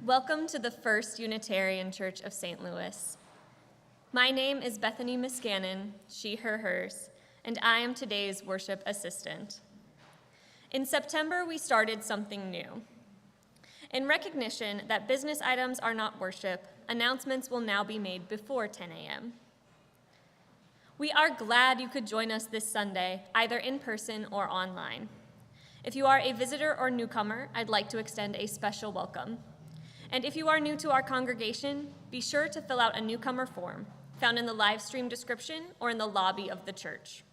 Welcome to the First Unitarian Church of St. Louis. My name is Bethany Miscannon, she, her, hers, and I am today's worship assistant. In September, we started something new. In recognition that business items are not worship, announcements will now be made before 10 a.m. We are glad you could join us this Sunday, either in person or online. If you are a visitor or newcomer, I'd like to extend a special welcome. And if you are new to our congregation, be sure to fill out a newcomer form found in the live stream description or in the lobby of the church.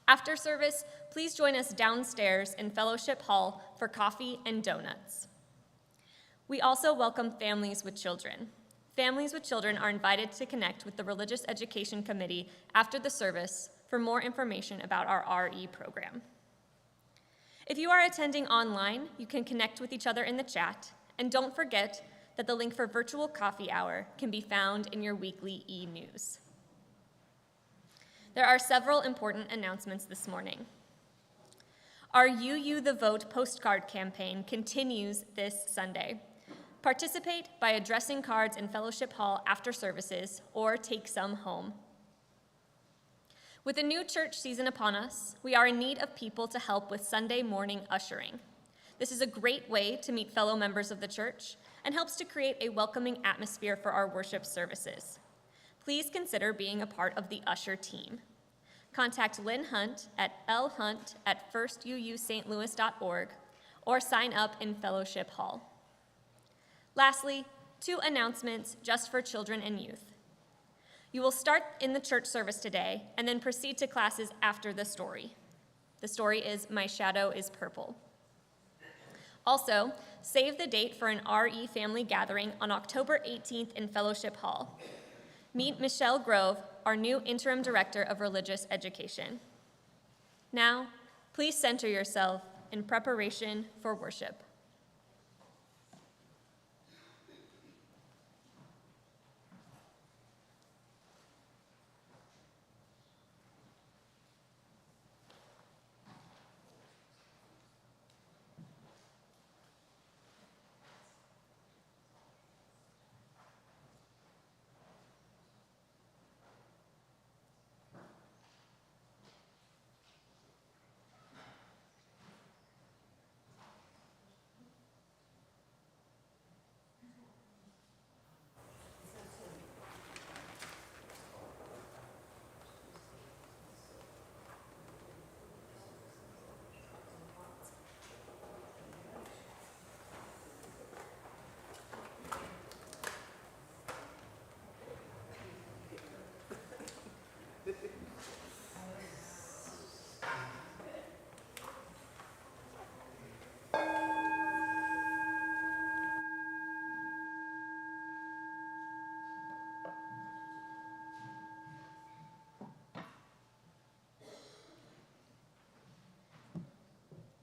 After service, please join us downstairs in Fellowship Hall for coffee and donuts. We also welcome families with children. Families with children are invited to connect with the Religious Education Committee after the service for more information about our RE program. If you are attending online, you can connect with each other in the chat. And don't forget that the link for virtual coffee hour can be found in your weekly e-news. There are several important announcements this morning. Our UU the Vote postcard campaign continues this Sunday. Participate by addressing cards in Fellowship Hall after services or take some home. With a new church season upon us, we are in need of people to help with Sunday morning ushering. This is a great way to meet fellow members of the church and helps to create a welcoming atmosphere for our worship services. Please consider being a part of the usher team. Contact Lynn Hunt at lhunt@firstUUstlouis.org or sign up in Fellowship Hall. Lastly, 2 announcements just for children and youth. You will start in the church service today and then proceed to classes after the story. The story is My Shadow is Purple. Also, save the date for an RE family gathering on October 18th in Fellowship Hall. Meet Michelle Grove, our new Interim Director of Religious Education. Now, please center yourself in preparation for worship.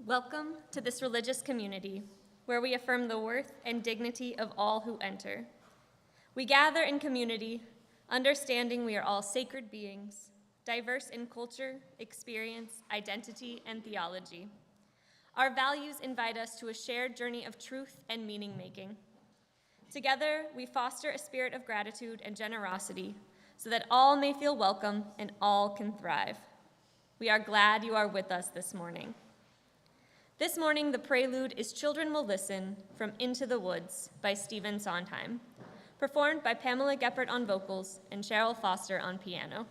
Welcome to this religious community where we affirm the worth and dignity of all who enter. We gather in community, understanding we are all sacred beings, diverse in culture, experience, identity, and theology. Our values invite us to a shared journey of truth and meaning-making. Together, we foster a spirit of gratitude and generosity so that all may feel welcome and all can thrive. We are glad you are with us this morning. This morning, the prelude is Children Will Listen from Into the Woods by Stephen Sondheim, performed by Pamela Geppert on vocals and Cheryl Foster on piano.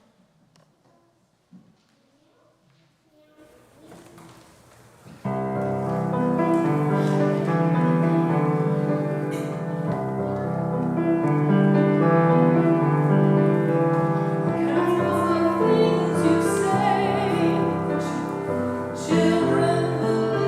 Children will see.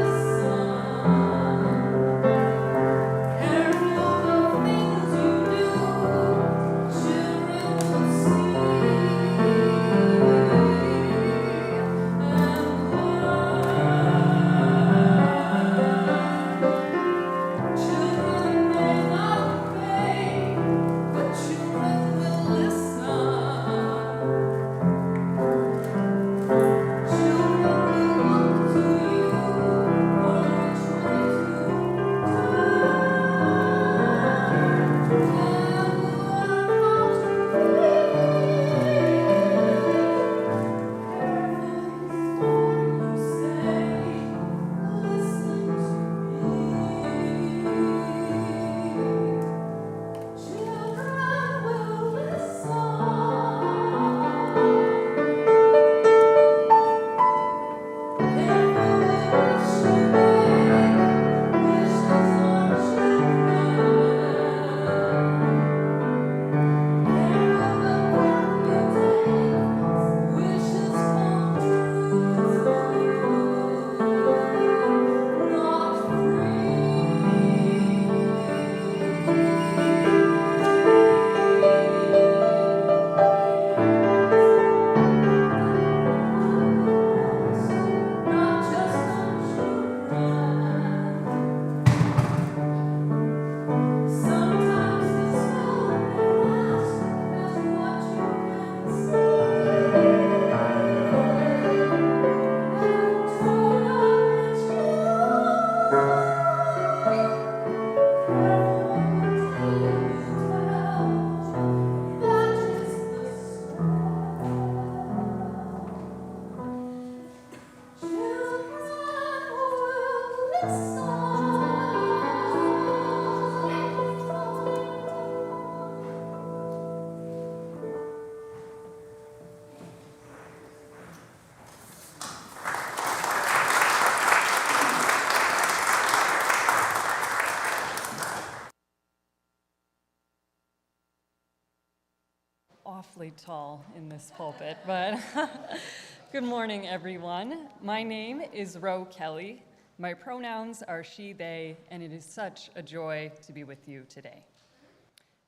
awfully tall in this pulpit, but good morning, everyone. My name is Ro Kelly. My pronouns are she, they, and it is such a joy to be with you today.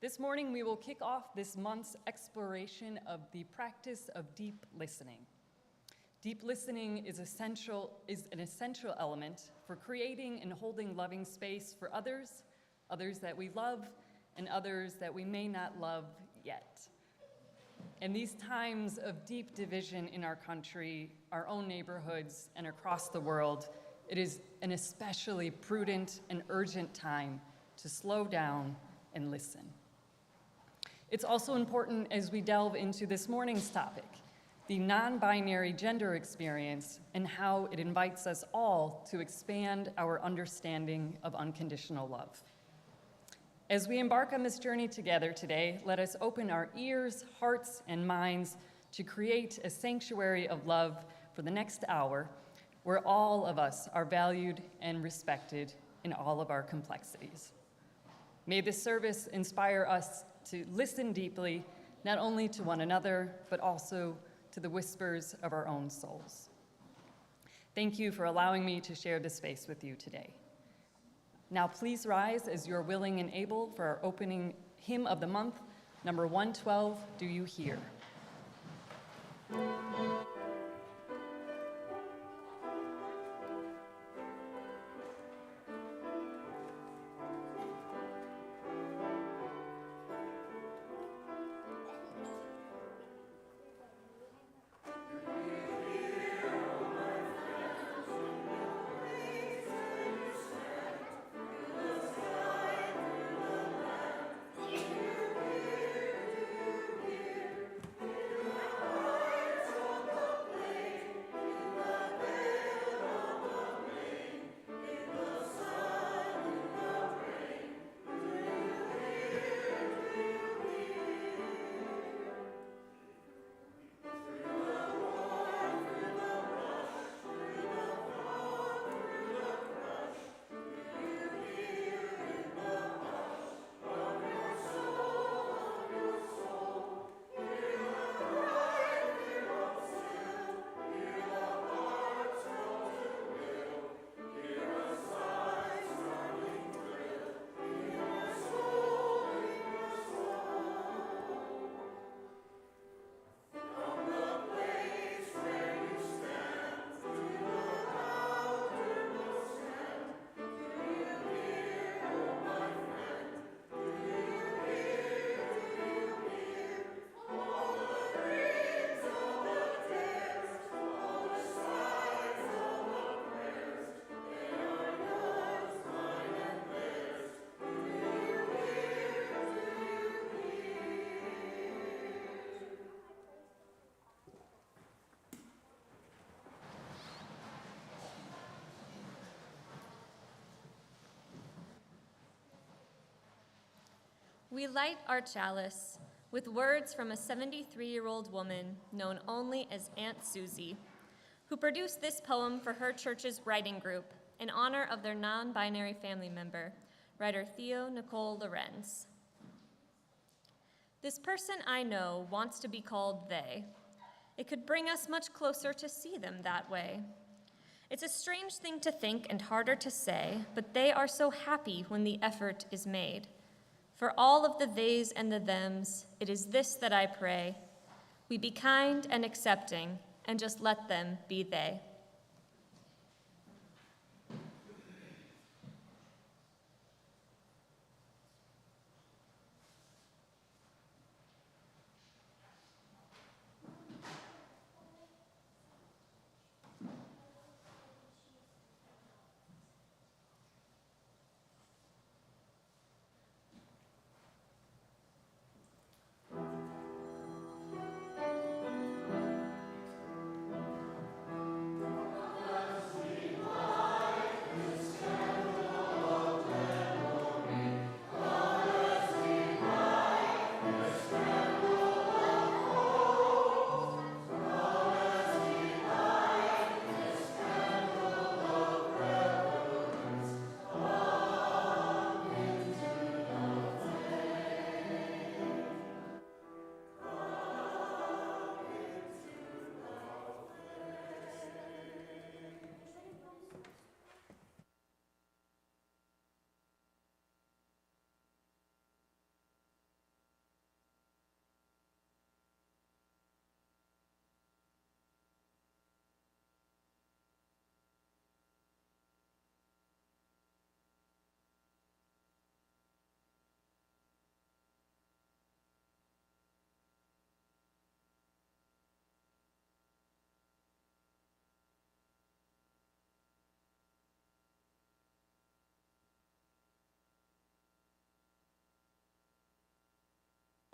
This morning, we will kick off this month's exploration of the practice of deep listening. Deep listening is an essential element for creating and holding loving space for others, others that we love, and others that we may not love yet. In these times of deep division in our country, our own neighborhoods, and across the world, it is an especially prudent and urgent time to slow down and listen. It's also important as we delve into this morning's topic, the non-binary gender experience and how it invites us all to expand our understanding of unconditional love. As we embark on this journey together today, let us open our ears, hearts, and minds to create a sanctuary of love for the next hour where all of us are valued and respected in all of our complexities. May this service inspire us to listen deeply, not only to one another, but also to the whispers of our own souls. Thank you for allowing me to share this space with you today. Now please rise as you're willing and able for our opening hymn of the month, number 112, Do You Hear? We light our chalice with words from a 73-year-old woman known only as Aunt Susie, who produced this poem for her church's writing group in honor of their non-binary family member, writer Theo Nicole Lorenz. This person I know wants to be called they. It could bring us much closer to see them that way. It's a strange thing to think and harder to say, but they are so happy when the effort is made. For all of the theys and the thems, it is this that I pray. We be kind and accepting, and just let them be they.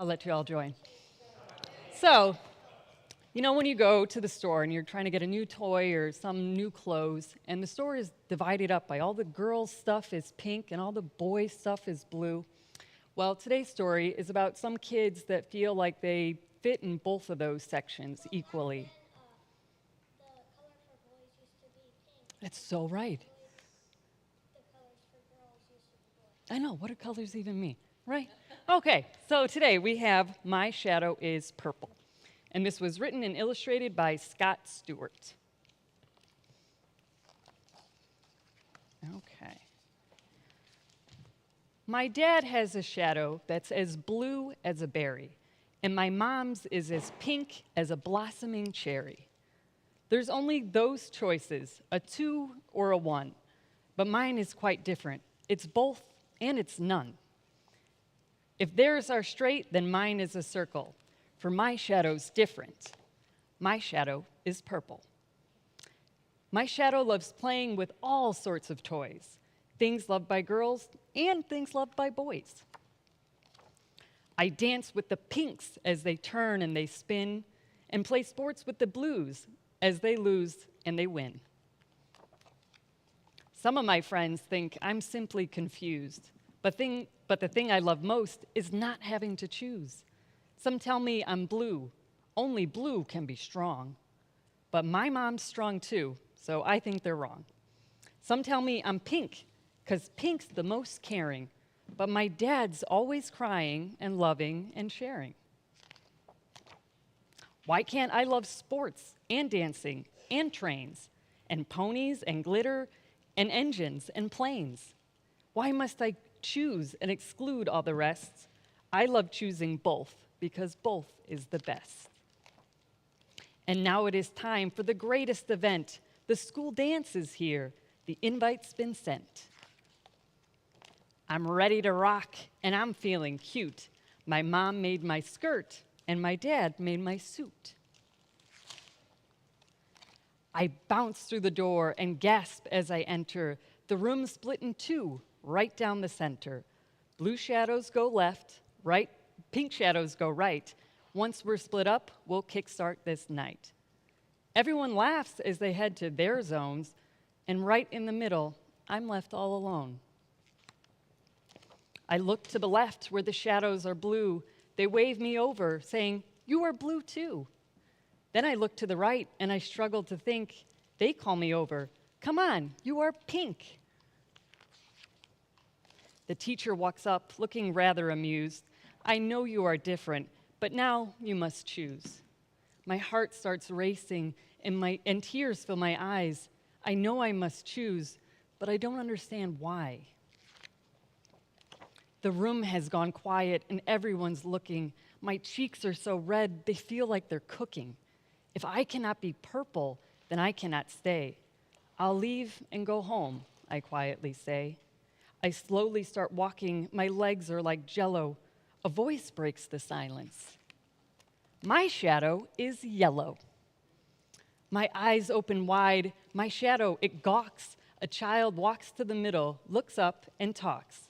I'll let you all join. So, when you go to the store and you're trying to get a new toy or some new clothes, and the store is divided up by all the girls' stuff is pink and all the boys' stuff is blue. Well, today's story is about some kids that feel like they fit in both of those sections equally. The color for boys used to be pink. That's so right. The colors for girls used to be blue. I know, what do colors even mean, right? Okay, so today we have My Shadow is Purple. And this was written and illustrated by Scott Stewart. Okay. My dad has a shadow that's as blue as a berry, and my mom's is as pink as a blossoming cherry. There's only those choices, a 2 or a 1, but mine is quite different. It's both and it's none. If theirs are straight, then mine is a circle, for my shadow's different. My shadow is purple. My shadow loves playing with all sorts of toys, things loved by girls and things loved by boys. I dance with the pinks as they turn and they spin, and play sports with the blues as they lose and they win. Some of my friends think I'm simply confused, but the thing I love most is not having to choose. Some tell me I'm blue. Only blue can be strong. But my mom's strong too, so I think they're wrong. Some tell me I'm pink, because pink's the most caring. But my dad's always crying and loving and sharing. Why can't I love sports and dancing and trains and ponies and glitter and engines and planes? Why must I choose and exclude all the rest? I love choosing both, because both is the best. And now it is time for the greatest event. The school dance is here. The invite's been sent. I'm ready to rock, and I'm feeling cute. My mom made my skirt, and my dad made my suit. I bounce through the door and gasp as I enter. The room split in two, right down the center. Blue shadows go left, right, pink shadows go right. Once we're split up, we'll kickstart this night. Everyone laughs as they head to their zones, and right in the middle, I'm left all alone. I look to the left where the shadows are blue. They wave me over, saying, "You are blue too." Then I look to the right, and I struggle to think. They call me over. "Come on, you are pink." The teacher walks up, looking rather amused. "I know you are different, but now you must choose." My heart starts racing, and tears fill my eyes. I know I must choose, but I don't understand why. The room has gone quiet, and everyone's looking. My cheeks are so red, they feel like they're cooking. If I cannot be purple, then I cannot stay. I'll leave and go home, I quietly say. I slowly start walking. My legs are like jello. A voice breaks the silence. My shadow is yellow. My eyes open wide. My shadow, it gawks. A child walks to the middle, looks up, and talks.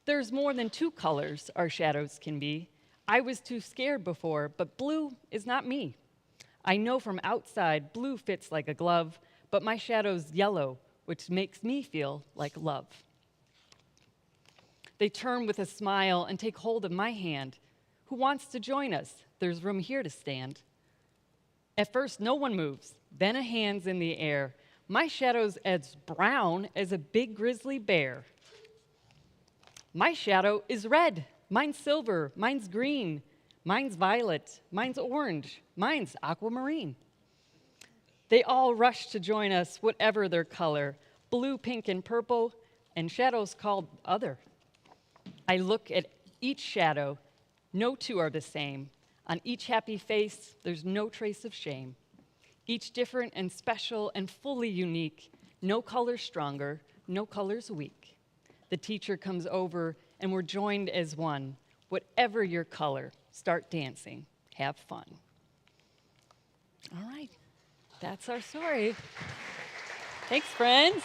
There's more than 2 colors our shadows can be. I was too scared before, but blue is not me. I know from outside blue fits like a glove, but my shadow's yellow, which makes me feel like love. They turn with a smile and take hold of my hand. Who wants to join us? There's room here to stand. At first, no one moves. Then a hand's in the air. My shadow's as brown as a big grizzly bear. My shadow is red. Mine's silver. Mine's green. Mine's violet. Mine's orange. Mine's aquamarine. They all rush to join us, whatever their color. Blue, pink, and purple, and shadows called other. I look at each shadow. No 2 are the same. On each happy face, there's no trace of shame. Each different and special and fully unique. No color's stronger, no color's weak. The teacher comes over, and we're joined as one. Whatever your color, start dancing. Have fun. All right, that's our story. Thanks, friends.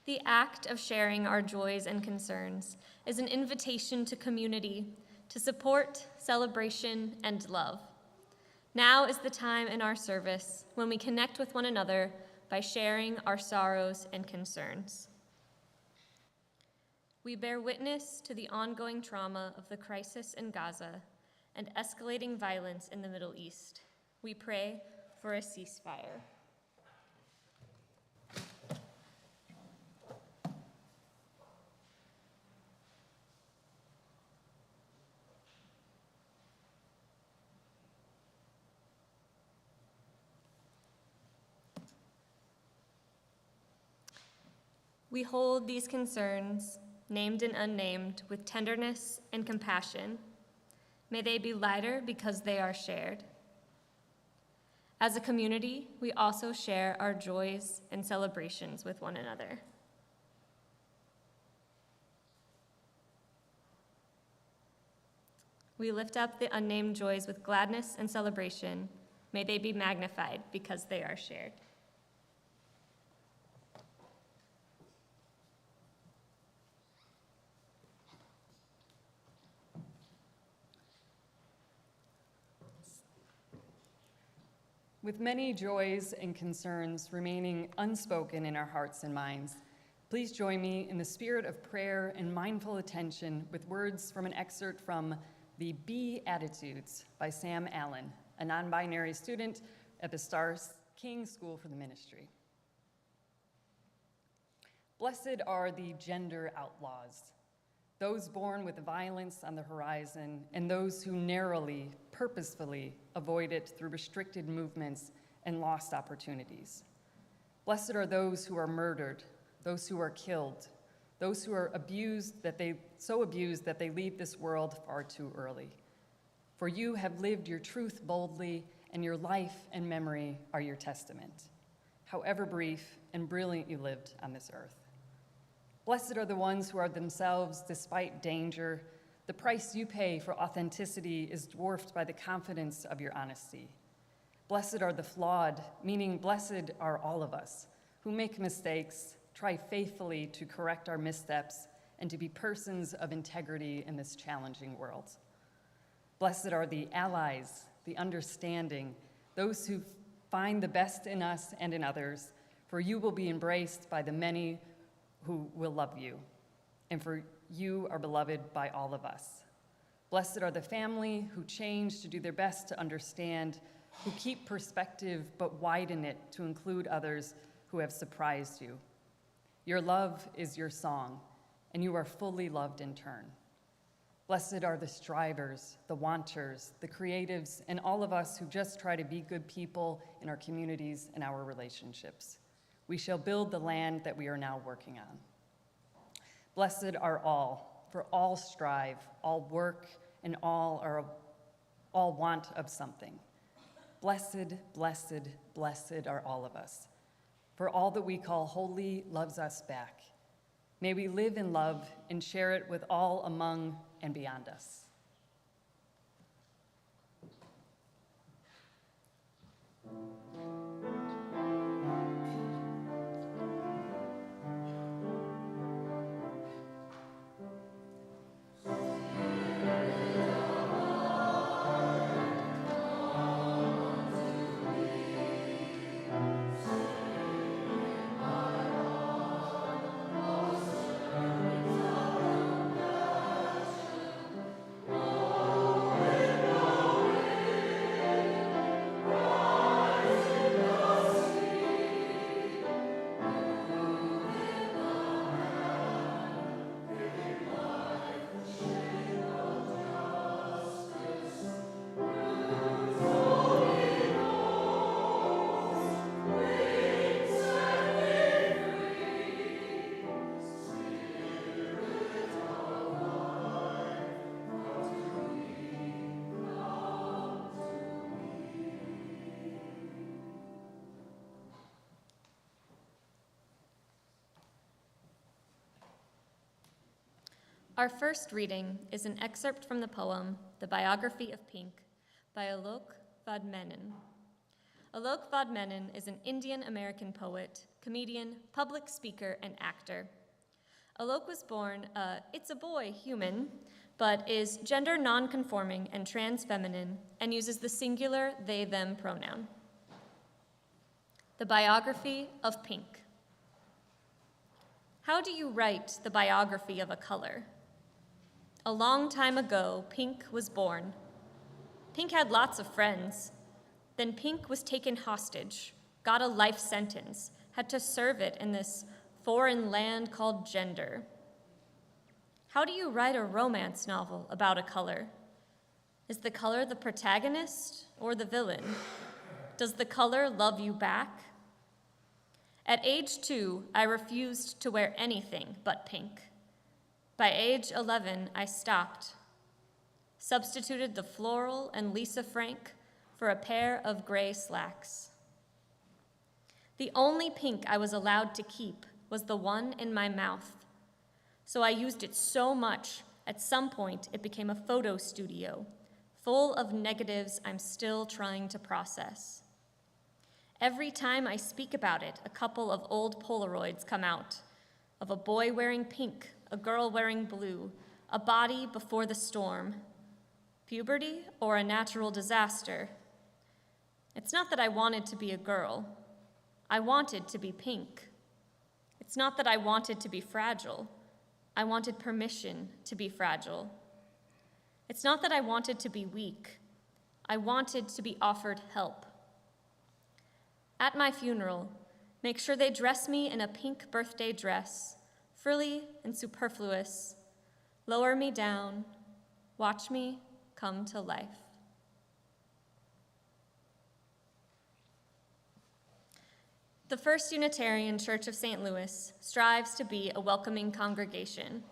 The act of sharing our joys and concerns is an invitation to community, to support, celebration, and love. Now is the time in our service when we connect with one another by sharing our sorrows and concerns. We bear witness to the ongoing trauma of the crisis in Gaza and escalating violence in the Middle East. We pray for a ceasefire. We hold these concerns, named and unnamed, with tenderness and compassion. May they be lighter because they are shared. As a community, we also share our joys and celebrations with one another. We lift up the unnamed joys with gladness and celebration. May they be magnified because they are shared. With many joys and concerns remaining unspoken in our hearts and minds, please join me in the spirit of prayer and mindful attention with words from an excerpt from the Beatitudes by Sam Allen, a non-binary student at the Star King School for the Ministry. Blessed are the gender outlaws, those born with violence on the horizon, and those who narrowly, purposefully avoid it through restricted movements and lost opportunities. Blessed are those who are murdered, those who are killed, those who are so abused that they leave this world far too early. For you have lived your truth boldly, and your life and memory are your testament, however brief and brilliant you lived on this earth. Blessed are the ones who are themselves, despite danger. The price you pay for authenticity is dwarfed by the confidence of your honesty. Blessed are the flawed, meaning blessed are all of us, who make mistakes, try faithfully to correct our missteps, and to be persons of integrity in this challenging world. Blessed are the allies, the understanding, those who find the best in us and in others, for you will be embraced by the many who will love you, and for you are beloved by all of us. Blessed are the family who change to do their best to understand, who keep perspective but widen it to include others who have surprised you. Your love is your song, and you are fully loved in turn. Blessed are the strivers, the wanters, the creatives, and all of us who just try to be good people in our communities and our relationships. We shall build the land that we are now working on. Blessed are all, for all strive, all work, and all want of something. Blessed, blessed, blessed are all of us, for all that we call holy loves us back. May we live in love and share it with all among and beyond us. Our first reading is an excerpt from the poem, The Biography of Pink, by Eliot Chapel. Eliot Chapel is an Indian-American poet, comedian, public speaker, and actor. Alok was born it's a boy human, but is gender non-conforming and trans-feminine and uses the singular they-them pronoun. The biography of pink. How do you write the biography of a color? A long time ago, pink was born. Pink had lots of friends. Then pink was taken hostage, got a life sentence, had to serve it in this foreign land called gender. How do you write a romance novel about a color? Is the color the protagonist or the villain? Does the color love you back? At age 2, I refused to wear anything but pink. By age 11, I stopped. Substituted the floral and Lisa Frank for a pair of gray slacks. The only pink I was allowed to keep was the one in my mouth. So I used it so much, at some point it became a photo studio, full of negatives I'm still trying to process. Every time I speak about it, a couple of old Polaroids come out, of a boy wearing pink, a girl wearing blue, a body before the storm. Puberty or a natural disaster? It's not that I wanted to be a girl. I wanted to be pink. It's not that I wanted to be fragile. I wanted permission to be fragile. It's not that I wanted to be weak. I wanted to be offered help. At my funeral, make sure they dress me in a pink birthday dress, frilly and superfluous. Lower me down. Watch me come to life. The First Unitarian Church of St. Louis strives to be a welcoming congregation,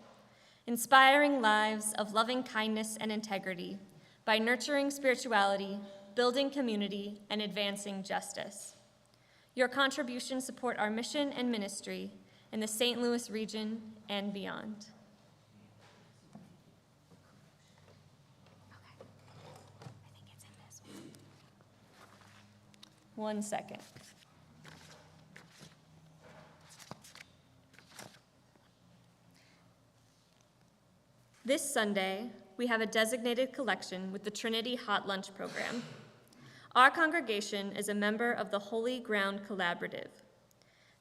inspiring lives of loving kindness and integrity by nurturing spirituality, building community, and advancing justice. Your contributions support our mission and ministry in the St. Louis region and beyond. Okay. I think it's in this one. 1 second. This Sunday, we have a designated collection with the Trinity Hot Lunch Program. Our congregation is a member of the Holy Ground Collaborative.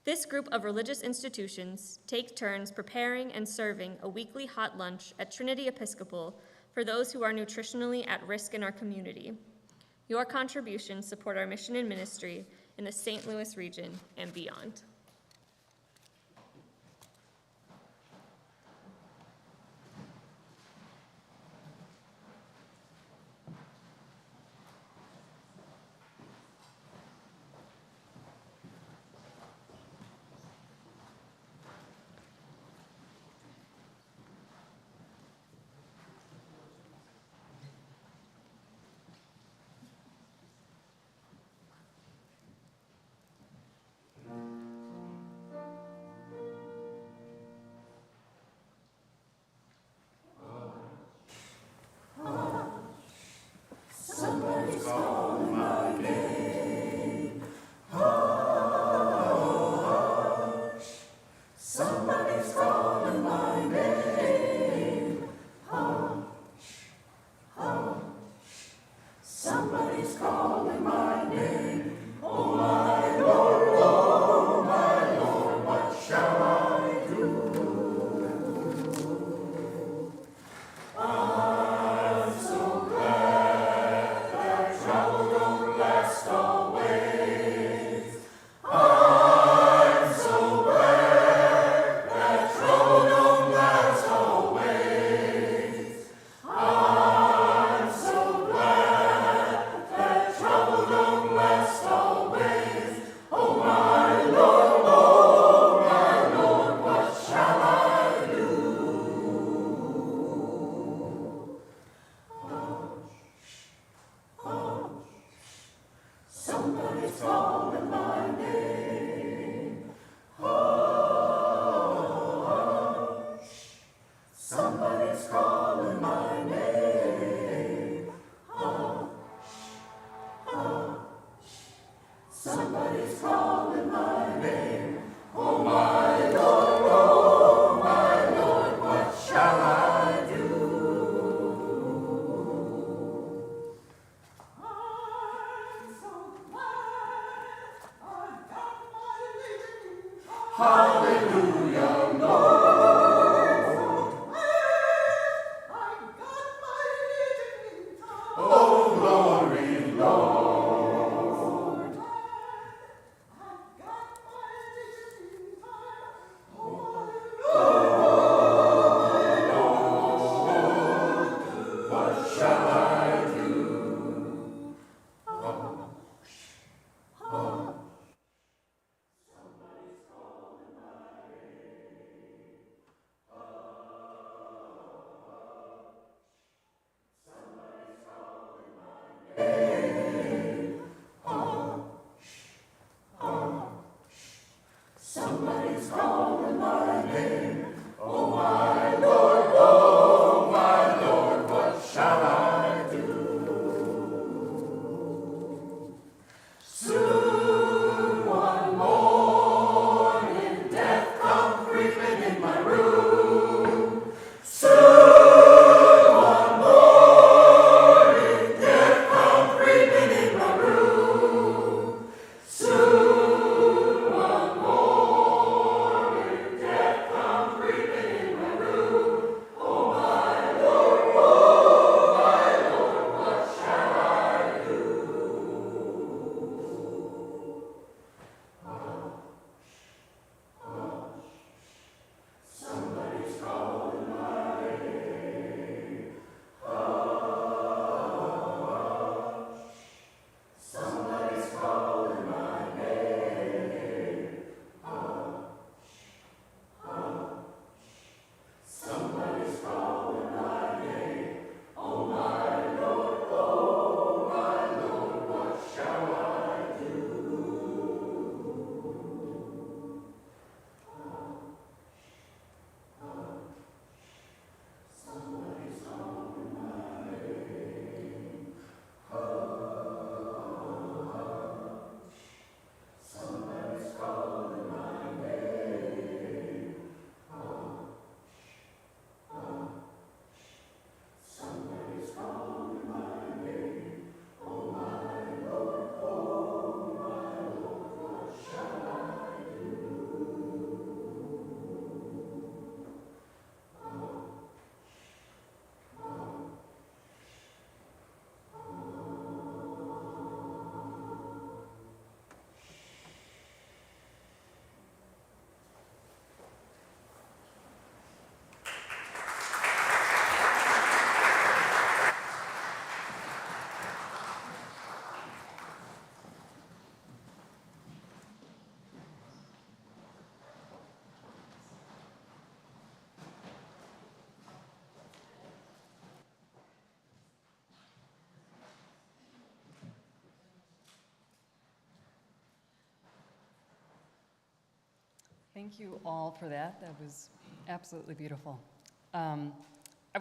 This group of religious institutions take turns preparing and serving a weekly hot lunch at Trinity Episcopal for those who are nutritionally at risk in our community. Your contributions support our mission and ministry in the St. Louis region and beyond. So Thank you all for that. That was absolutely beautiful. I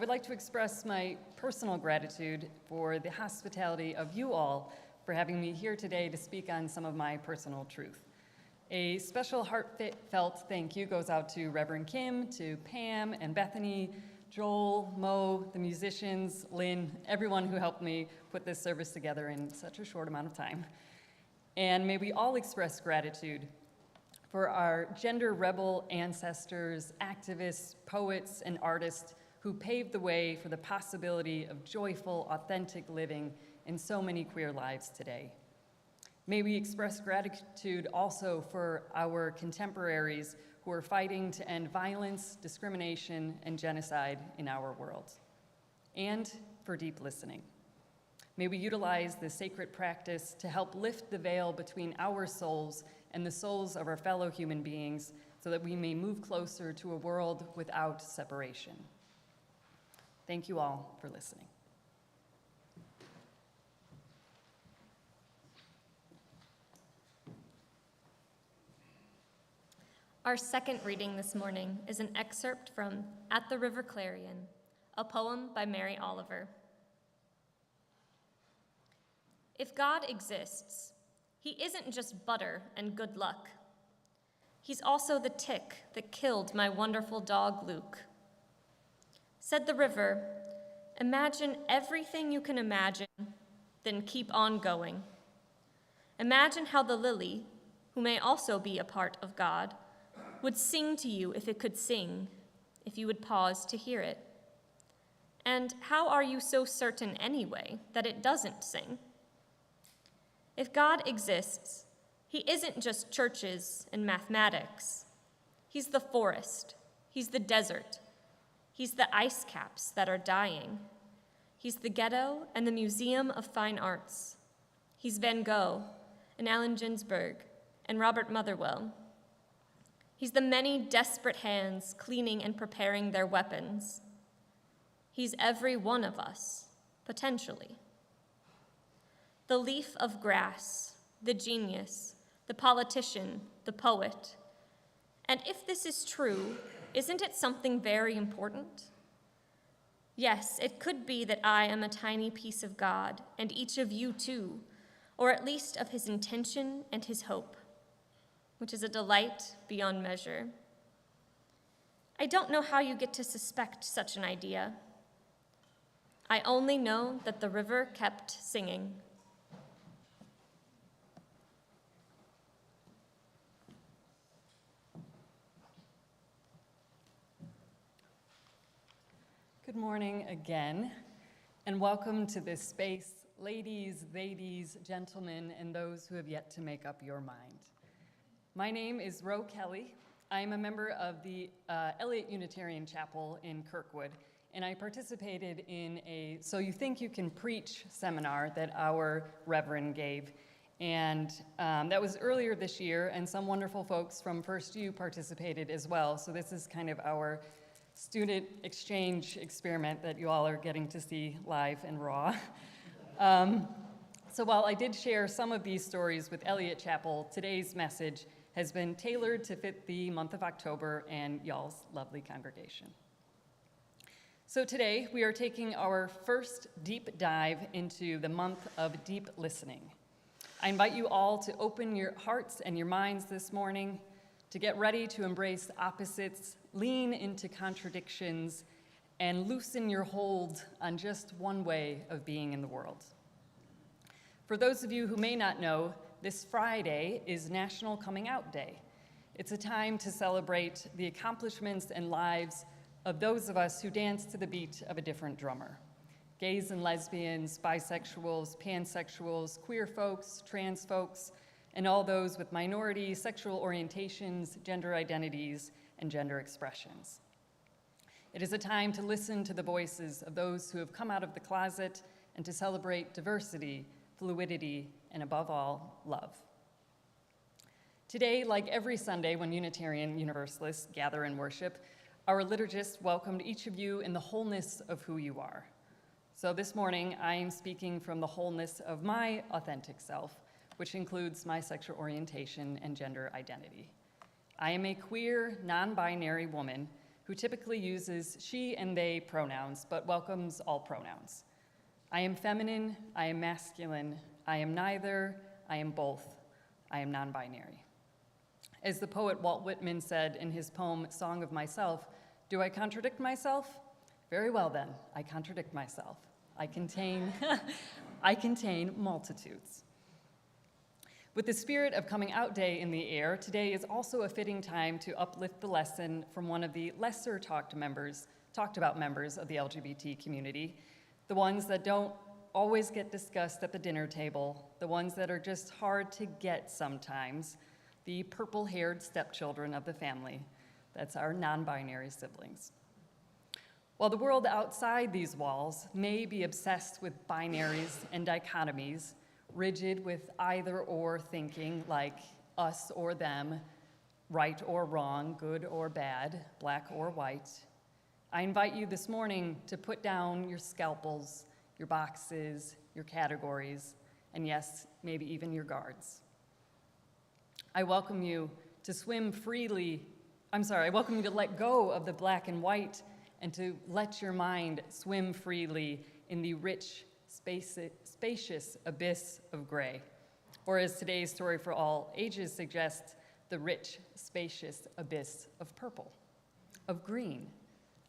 would like to express my personal gratitude for the hospitality of you all for having me here today to speak on some of my personal truth. A special heartfelt thank you goes out to Reverend Kim, to Pam and Bethany, Joel, Mo, the musicians, Lynn, everyone who helped me put this service together in such a short amount of time. And may we all express gratitude for our gender rebel ancestors, activists, poets, and artists who paved the way for the possibility of joyful, authentic living in so many queer lives today. May we express gratitude also for our contemporaries who are fighting to end violence, discrimination, and genocide in our world, and for deep listening. May we utilize this sacred practice to help lift the veil between our souls and the souls of our fellow human beings so that we may move closer to a world without separation. Thank you all for listening. Our second reading this morning is an excerpt from At the River Clarion, a poem by Mary Oliver. If God exists, he isn't just butter and good luck. He's also the tick that killed my wonderful dog, Luke. Said the river, imagine everything you can imagine, then keep on going. Imagine how the lily, who may also be a part of God, would sing to you if it could sing, if you would pause to hear it? And how are you so certain anyway that it doesn't sing? If God exists, he isn't just churches and mathematics. He's the forest. He's the desert. He's the ice caps that are dying. He's the ghetto and the Museum of Fine Arts. He's Van Gogh and Allen Ginsberg and Robert Motherwell. He's the many desperate hands cleaning and preparing their weapons. He's every one of us, potentially. The leaf of grass, the genius, the politician, the poet. And if this is true, isn't it something very important? Yes, it could be that I am a tiny piece of God, and each of you too, or at least of his intention and his hope, which is a delight beyond measure. I don't know how you get to suspect such an idea. I only know that the river kept singing. Good morning again, and welcome to this space, ladies, gentlemen, and those who have yet to make up your mind. My name is Ro Kelly. I am a member of the Eliot Unitarian Chapel in Kirkwood, and I participated in a So You Think You Can Preach seminar that our Reverend gave. And that was earlier this year, and some wonderful folks from First U participated as well. So this is kind of our student exchange experiment that you all are getting to see live and raw. So while I did share some of these stories with Eliot Chapel, today's message has been tailored to fit the month of October and y'all's lovely congregation. So today we are taking our first deep dive into the month of deep listening. I invite you all to open your hearts and your minds this morning, to get ready to embrace opposites, lean into contradictions, and loosen your hold on just one way of being in the world. For those of you who may not know, this Friday is National Coming Out Day. It's a time to celebrate the accomplishments and lives of those of us who dance to the beat of a different drummer. Gays and lesbians, bisexuals, pansexuals, queer folks, trans folks, and all those with minority sexual orientations, gender identities, and gender expressions. It is a time to listen to the voices of those who have come out of the closet and to celebrate diversity, fluidity, and above all, love. Today, like every Sunday when Unitarian Universalists gather in worship, our liturgist welcomed each of you in the wholeness of who you are. So this morning, I am speaking from the wholeness of my authentic self, which includes my sexual orientation and gender identity. I am a queer, non-binary woman who typically uses she and they pronouns, but welcomes all pronouns. I am feminine, I am masculine, I am neither, I am both, I am non-binary. As the poet Walt Whitman said in his poem, Song of Myself, do I contradict myself? Very well then, I contradict myself. I contain multitudes. With the spirit of Coming Out Day in the air, today is also a fitting time to uplift the lesson from one of the lesser talked about members of the LGBT community, the ones that don't always get discussed at the dinner table, the ones that are just hard to get sometimes, the purple-haired stepchildren of the family. That's our non-binary siblings. While the world outside these walls may be obsessed with binaries and dichotomies, rigid with either or thinking like us or them, right or wrong, good or bad, black or white, I invite you this morning to put down your scalpels, your boxes, your categories, and yes, maybe even your guards. I welcome you to let go of the black and white and to let your mind swim freely in the rich, spacious abyss of gray. Or as today's story for all ages suggests, the rich, spacious abyss of purple, of green,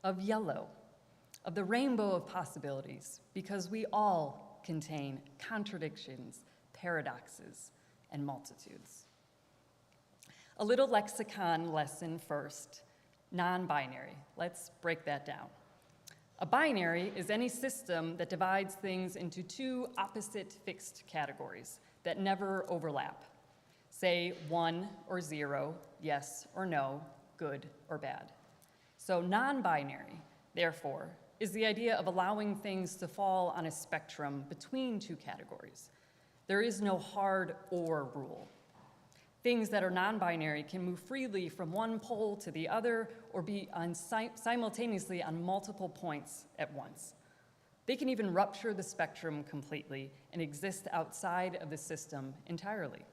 of yellow, of the rainbow of possibilities, because we all contain contradictions, paradoxes, and multitudes. A little lexicon lesson first. Non-binary. Let's break that down. A binary is any system that divides things into two opposite fixed categories that never overlap. Say 1 or 0, yes or no, good or bad. So non-binary, therefore, is the idea of allowing things to fall on a spectrum between two categories. There is no hard or rule. Things that are non-binary can move freely from one pole to the other or be simultaneously on multiple points at once. They can even rupture the spectrum completely and exist outside of the system entirely.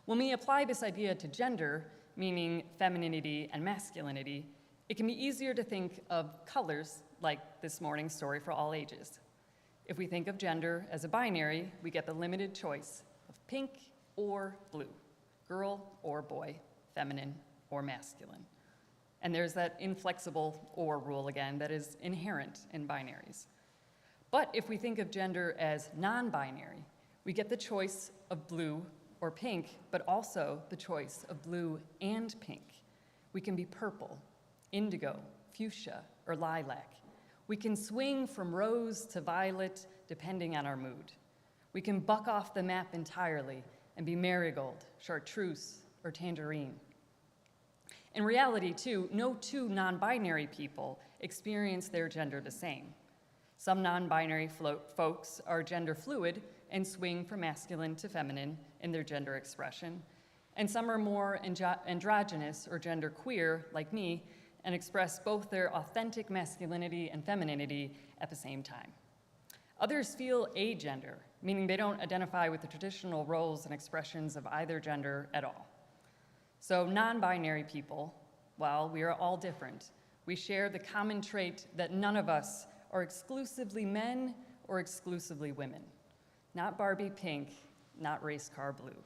When we apply this idea to gender, meaning femininity and masculinity, it can be easier to think of colors like this morning's story for all ages. If we think of gender as a binary, we get the limited choice of pink or blue, girl or boy, feminine or masculine. And there's that inflexible or rule again that is inherent in binaries. But if we think of gender as non-binary, we get the choice of blue or pink, but also the choice of blue and pink. We can be purple, indigo, fuchsia, or lilac. We can swing from rose to violet depending on our mood. We can buck off the map entirely and be marigold, chartreuse, or tangerine. In reality, too, no two non-binary people experience their gender the same. Some non-binary folks are gender fluid and swing from masculine to feminine in their gender expression, and some are more androgynous or gender queer, like me, and express both their authentic masculinity and femininity at the same time. Others feel agender, meaning they don't identify with the traditional roles and expressions of either gender at all. So non-binary people, while we are all different, we share the common trait that none of us are exclusively men or exclusively women. Not Barbie pink, not race car blue.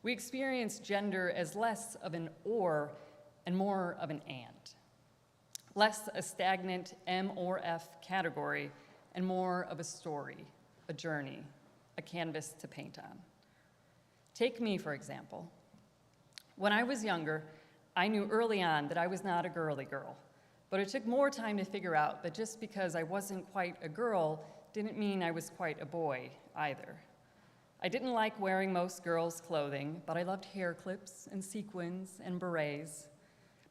We experience gender as less of an or and more of an and. Less a stagnant M or F category and more of a story, a journey, a canvas to paint on. Take me, for example. When I was younger, I knew early on that I was not a girly girl, but it took more time to figure out that just because I wasn't quite a girl didn't mean I was quite a boy either. I didn't like wearing most girls' clothing, but I loved hair clips and sequins and berets.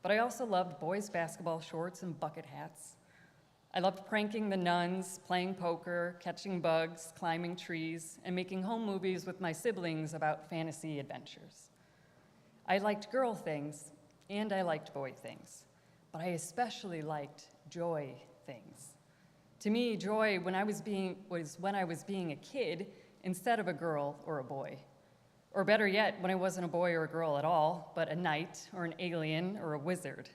But I also loved boys' basketball shorts and bucket hats. I loved pranking the nuns, playing poker, catching bugs, climbing trees, and making home movies with my siblings about fantasy adventures. I liked girl things, and I liked boy things, but I especially liked joy things. To me, joy was when I was being a kid instead of a girl or a boy. Or better yet, when I wasn't a boy or a girl at all, but a knight or an alien or a wizard.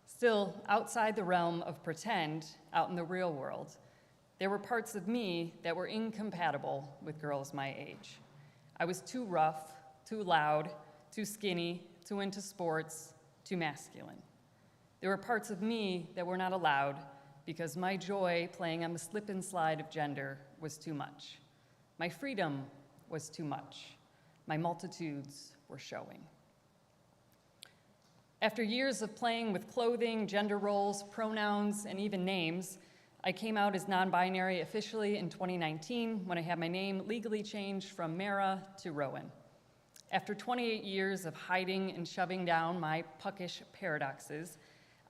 Still, outside the realm of pretend, out in the real world, there were parts of me that were incompatible with girls my age. I was too rough, too loud, too skinny, too into sports, too masculine. There were parts of me that were not allowed because my joy playing on the slip and slide of gender was too much. My freedom was too much. My multitudes were showing. After years of playing with clothing, gender roles, pronouns, and even names, I came out as non-binary officially in 2019 when I had my name legally changed from Mara to Rowan. After 28 years of hiding and shoving down my puckish paradoxes,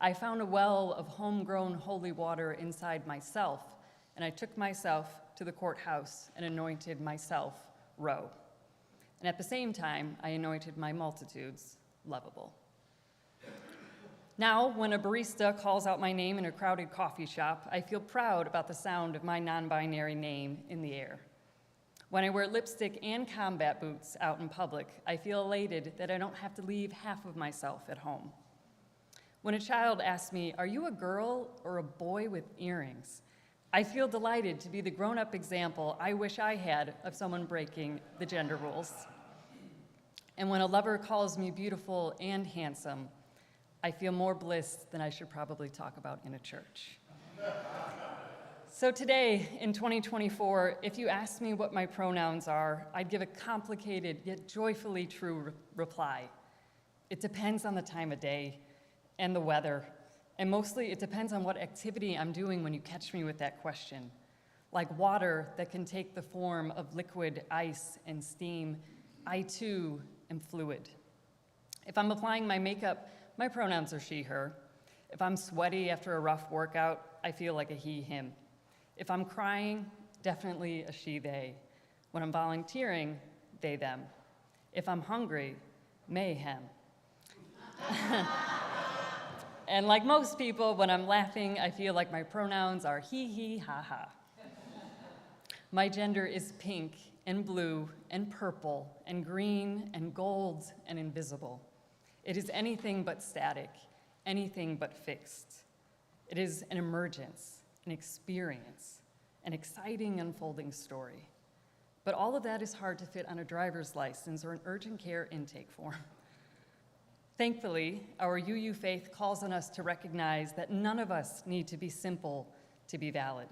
I found a well of homegrown holy water inside myself, and I took myself to the courthouse and anointed myself Ro. And at the same time, I anointed my multitudes lovable. Now, when a barista calls out my name in a crowded coffee shop, I feel proud about the sound of my non-binary name in the air. When I wear lipstick and combat boots out in public, I feel elated that I don't have to leave half of myself at home. When a child asks me, "Are you a girl or a boy with earrings?" I feel delighted to be the grown-up example I wish I had of someone breaking the gender rules. And when a lover calls me beautiful and handsome, I feel more bliss than I should probably talk about in a church. So today, in 2024, if you asked me what my pronouns are, I'd give a complicated yet joyfully true reply. It depends on the time of day and the weather, and mostly it depends on what activity I'm doing when you catch me with that question. Like water that can take the form of liquid, ice, and steam, I too am fluid. If I'm applying my makeup, my pronouns are she, her. If I'm sweaty after a rough workout, I feel like a he, him. If I'm crying, definitely a she, they. When I'm volunteering, they, them. If I'm hungry, mayhem. And like most people, when I'm laughing, I feel like my pronouns are he, ha, ha. My gender is pink and blue and purple and green and gold and invisible. It is anything but static, anything but fixed. It is an emergence, an experience, an exciting unfolding story. But all of that is hard to fit on a driver's license or an urgent care intake form. Thankfully, our UU faith calls on us to recognize that none of us need to be simple to be valid.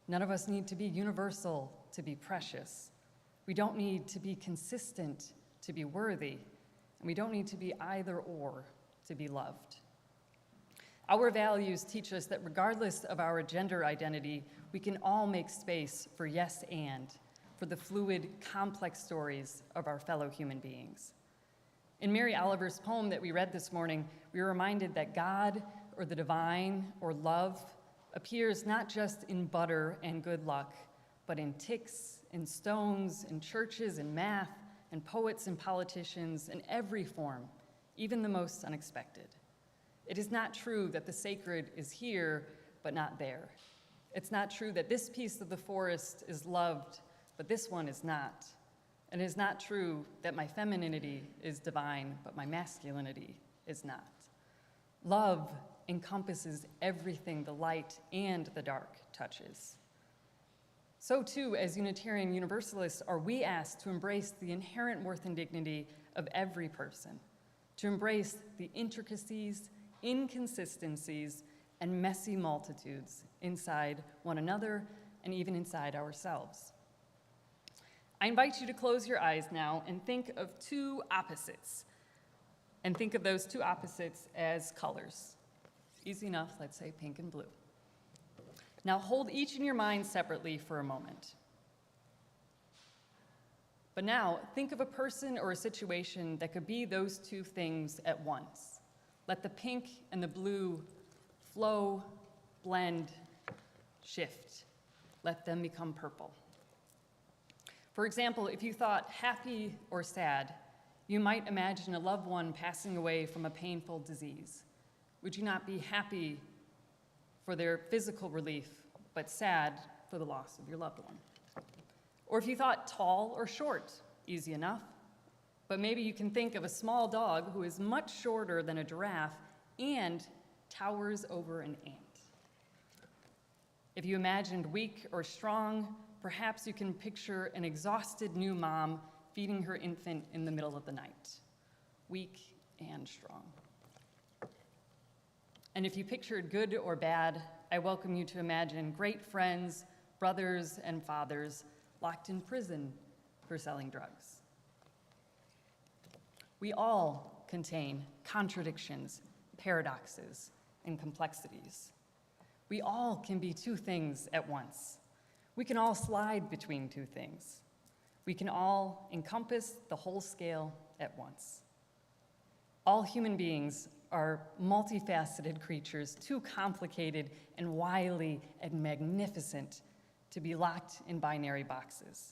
None of us need to be universal to be precious. We don't need to be consistent to be worthy, and we don't need to be either or to be loved. Our values teach us that regardless of our gender identity, we can all make space for yes and, for the fluid, complex stories of our fellow human beings. In Mary Oliver's poem that we read this morning, we were reminded that God, or the divine, or love, appears not just in butter and good luck, but in ticks, in stones, in churches, in math, in poets and politicians, in every form, even the most unexpected. It is not true that the sacred is here, but not there. It's not true that this piece of the forest is loved, but this one is not. And it is not true that my femininity is divine, but my masculinity is not. Love encompasses everything the light and the dark touches. So too, as Unitarian Universalists, are we asked to embrace the inherent worth and dignity of every person, to embrace the intricacies, inconsistencies, and messy multitudes inside one another and even inside ourselves. I invite you to close your eyes now and think of two opposites, and think of those two opposites as colors. Easy enough, let's say pink and blue. Now hold each in your mind separately for a moment. But now think of a person or a situation that could be those two things at once. Let the pink and the blue flow, blend, shift. Let them become purple. For example, if you thought happy or sad, you might imagine a loved one passing away from a painful disease. Would you not be happy for their physical relief, but sad for the loss of your loved one? Or if you thought tall or short, easy enough. But maybe you can think of a small dog who is much shorter than a giraffe and towers over an ant. If you imagined weak or strong, perhaps you can picture an exhausted new mom feeding her infant in the middle of the night, weak and strong. And if you pictured good or bad, I welcome you to imagine great friends, brothers, and fathers locked in prison for selling drugs. We all contain contradictions, paradoxes, and complexities. We all can be two things at once. We can all slide between two things. We can all encompass the whole scale at once. All human beings are multifaceted creatures, too complicated and wily and magnificent to be locked in binary boxes.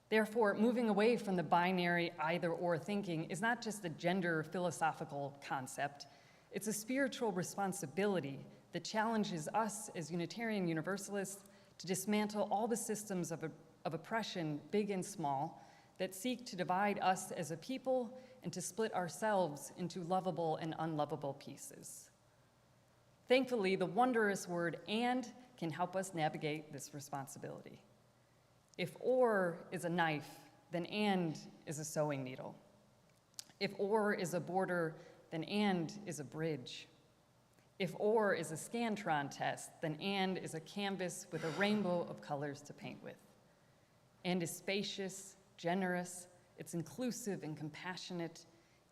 Therefore, moving away from the binary either-or thinking is not just a gender philosophical concept, it's a spiritual responsibility that challenges us as Unitarian Universalists to dismantle all the systems of oppression, big and small, that seek to divide us as a people and to split ourselves into lovable and unlovable pieces. Thankfully, the wondrous word "and" can help us navigate this responsibility. If "or" is a knife, then "and" is a sewing needle. If "or" is a border, then "and" is a bridge. If or is a Scantron test, then and is a canvas with a rainbow of colors to paint with. And is spacious, generous, it's inclusive and compassionate,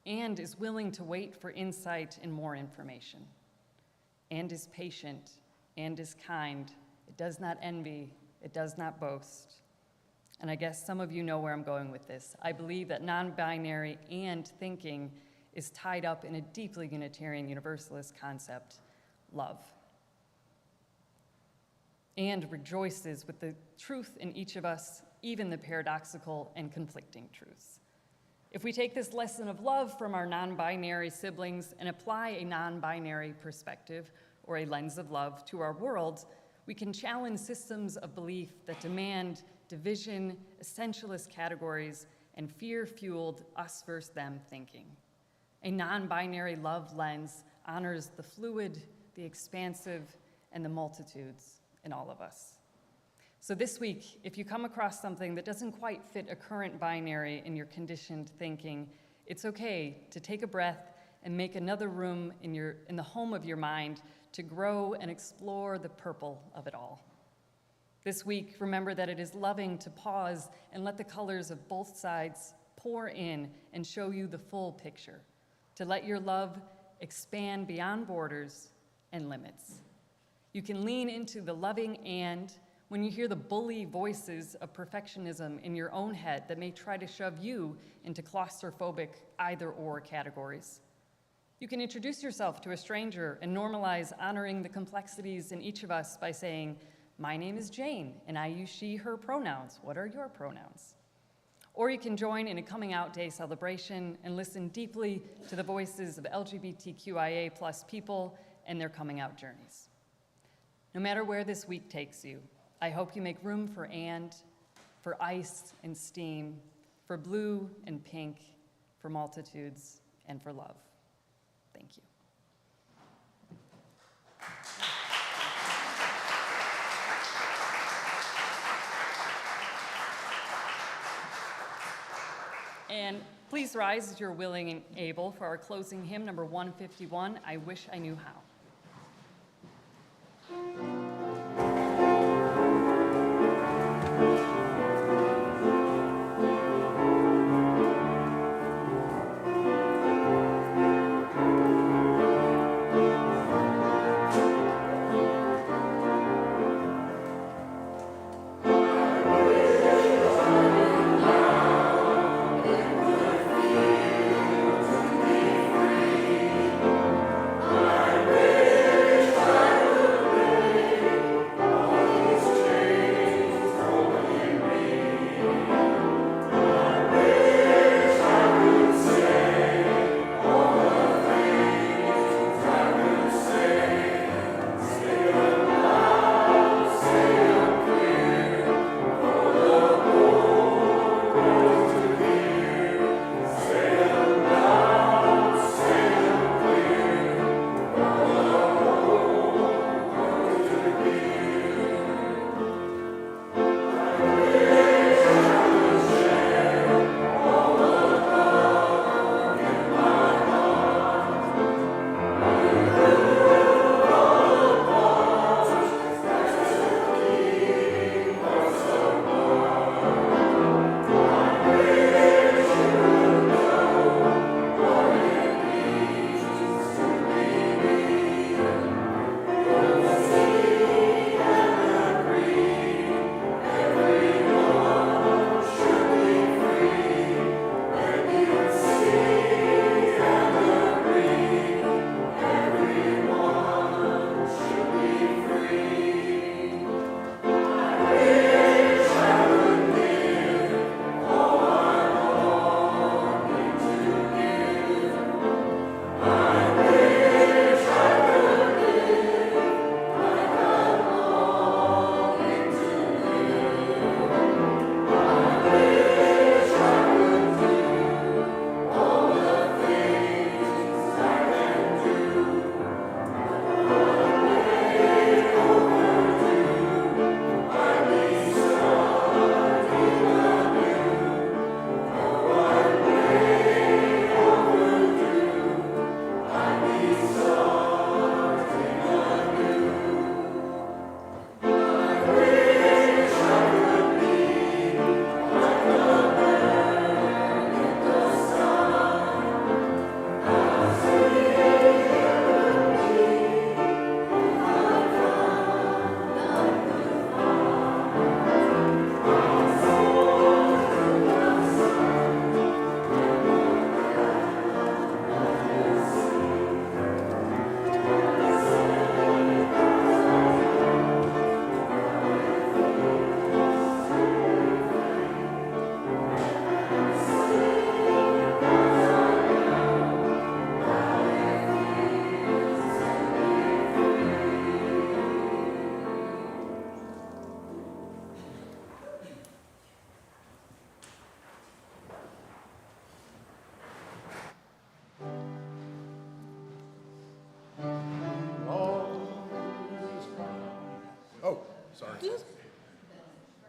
and is willing to wait for insight and more information. And is patient, and is kind, it does not envy, it does not boast. And I guess some of you know where I'm going with this. I believe that non-binary and thinking is tied up in a deeply Unitarian Universalist concept, love. And rejoices with the truth in each of us, even the paradoxical and conflicting truths. If we take this lesson of love from our non-binary siblings and apply a non-binary perspective or a lens of love to our world, we can challenge systems of belief that demand division, essentialist categories, and fear-fueled us versus them thinking. A non-binary love lens honors the fluid, the expansive, and the multitudes in all of us. So this week, if you come across something that doesn't quite fit a current binary in your conditioned thinking, it's okay to take a breath and make another room in the home of your mind to grow and explore the purple of it all. This week, remember that it is loving to pause and let the colors of both sides pour in and show you the full picture, to let your love expand beyond borders and limits. You can lean into the loving and when you hear the bully voices of perfectionism in your own head that may try to shove you into claustrophobic either-or categories. You can introduce yourself to a stranger and normalize honoring the complexities in each of us by saying, "My name is Jane, and I use she, her pronouns. What are your pronouns?" Or you can join in a coming out day celebration and listen deeply to the voices of LGBTQIA plus people and their coming out journeys. No matter where this week takes you, I hope you make room for and, for ice and steam, for blue and pink, for multitudes, and for love. Thank you. And please rise as you're willing and able for our closing hymn, number 151, I Wish I Knew How. I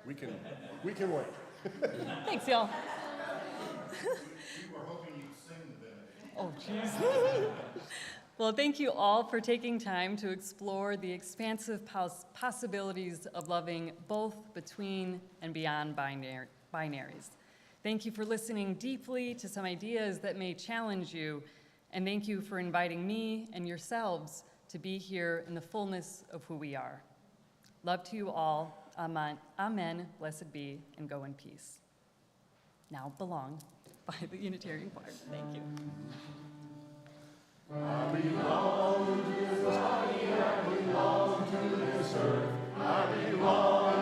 We can wait. Thanks, y'all. We were hoping you'd sing the benediction. Oh, jeez. Well, thank you all for taking time to explore the expansive possibilities of loving both between and beyond binaries. Thank you for listening deeply to some ideas that may challenge you, and thank you for inviting me and yourselves to be here in the fullness of who we are. Love to you all. Amen. Amen. Blessed be, and go in peace. Now belong by the Unitarian Choir. Thank you. I belong to this body, I belong to this earth, I belong